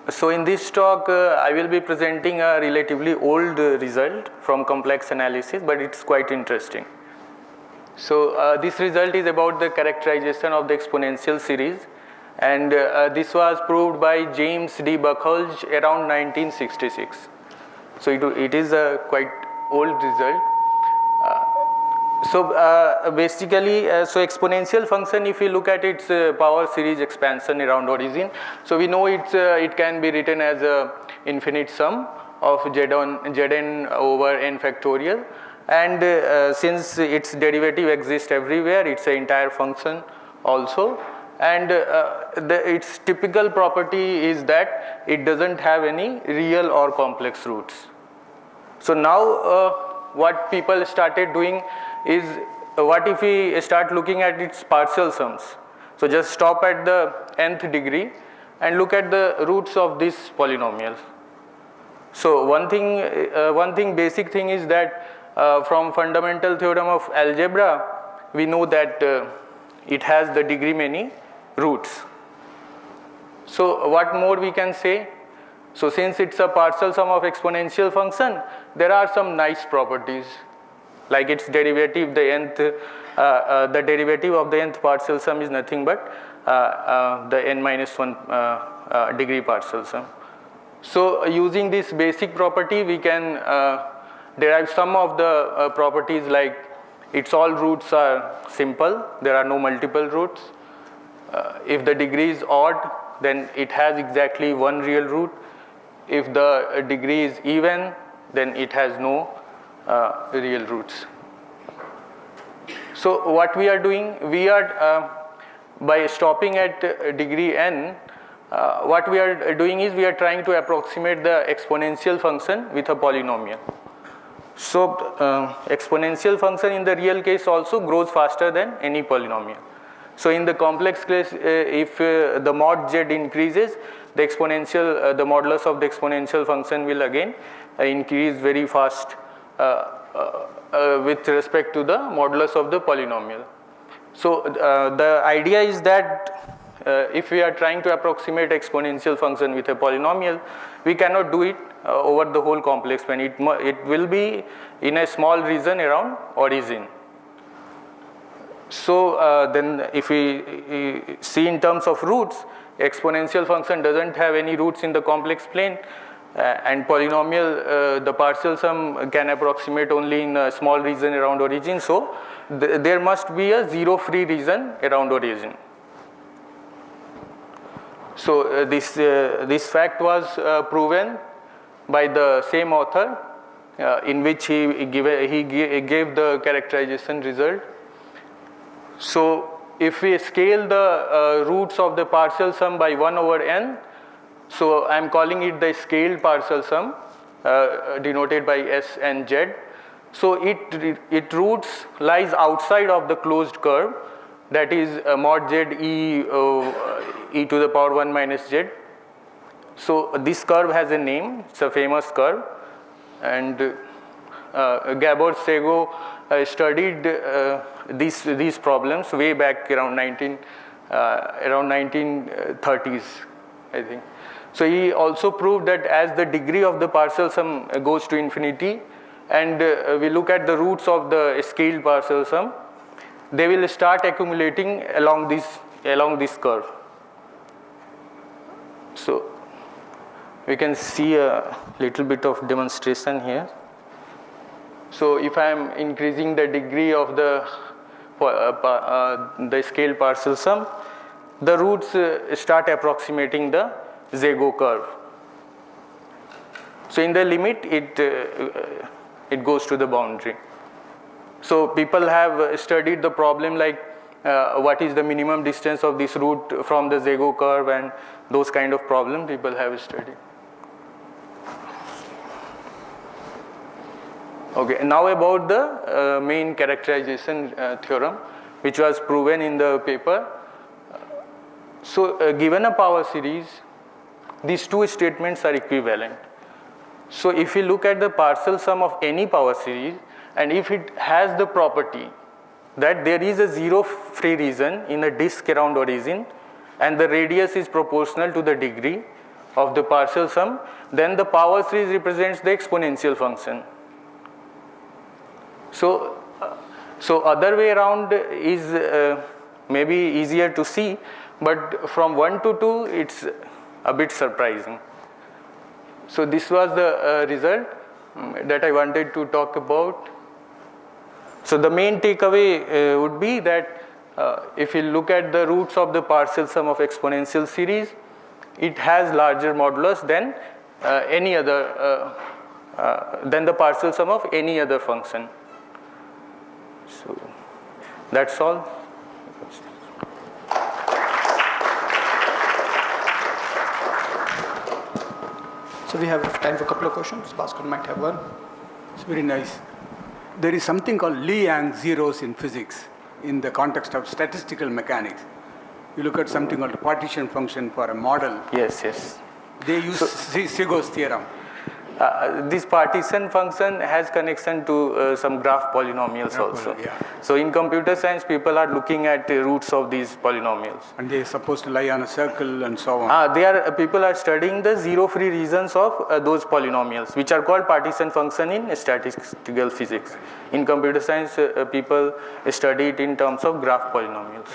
So in this talk, I will be presenting a relatively old result from complex analysis, but it's quite interesting. So this result is about the characterization of the exponential series, and this was proved by James D. Buchholz around 1966. So it is a quite old result. Basically, so exponential function, if you look at its power series expansion around origin, so we know it can be written as a infinite sum of Zn over n factorial, and since its derivative exists everywhere, it's an entire function also, and its typical property is that it doesn't have any real or complex roots. So now what people started doing is, what if we start looking at its partial sums? So just stop at the nth degree and look at the roots of this polynomial. So one basic thing is that from fundamental theorem of algebra, we know that it has the degree many roots. So what more we can say? So since it's a partial sum of exponential function, there are some nice properties, like its derivative, the derivative of the nth partial sum is nothing but the n minus 1 degree partial sum. So using this basic property, we can derive some of the properties, like its all roots are simple, there are no multiple roots. If the degree is odd, then it has exactly one real root. If the degree is even, then it has no real roots. So what we are doing, we are by stopping at degree n, what we are doing is we are trying to approximate the exponential function with a polynomial. So exponential function in the real case also grows faster than any polynomial. So in the complex case, if the mod z increases, the exponential, the modulus of the exponential function will again increase very fast with respect to the modulus of the polynomial. So the idea is that if we are trying to approximate exponential function with a polynomial, we cannot do it over the whole complex plane. It will be in a small region around origin. So then if we see in terms of roots, exponential function doesn't have any roots in the complex plane, and polynomial, the partial sum can approximate only in a small region around origin. So there must be a zero free region around origin. So this fact was proven by the same author, in which he gave the characterization result. So if we scale the roots of the partial sum by 1 over n, so I am calling it the scaled partial sum, denoted by s and z. So its roots lies outside of the closed curve, that is mod z e to the power 1 minus z. So this curve has a name, it's a famous curve, and Gabor-Szego studied these problems way back around 1930s, I think. So he also proved that as the degree of the partial sum goes to infinity, and we look at the roots of the scaled partial sum, they will start accumulating along this curve. So we can see a little bit of demonstration here. So if I am increasing the degree of the scaled partial sum, the roots start approximating the Szego curve. So in the limit, it goes to the boundary. So people have studied the problem like what is the minimum distance of this root from the Szego curve, and those kind of problems people have studied. Okay, now about the main characterization theorem, which was proven in the paper. So given a power series, these two statements are equivalent. So if we look at the partial sum of any power series, and if it has the property that there is a zero free region in a disk around origin, and the radius is proportional to the degree, of the partial sum, then the power series represents the exponential function. So other way around is maybe easier to see, but from 1 to 2 it's a bit surprising. So this was the result that I wanted to talk about. So the main takeaway would be that if you look at the roots of the partial sum of exponential series, it has larger modulus than any other than the partial sum of any other function. So that's all. So we have time for a couple of questions. Bhaskar might have one. It's very nice. There is something called Lee-Yang zeros in physics in the context of statistical mechanics. You look at something called a partition function for a model. Yes. They use Sego's theorem. This partition function has connection to some graph polynomials also. Yeah. So in computer science, people are looking at the roots of these polynomials. And they are supposed to lie on a circle and so on. People are studying the zero-free regions of those polynomials, which are called partition function in statistical physics. In computer science, people study it in terms of graph polynomials.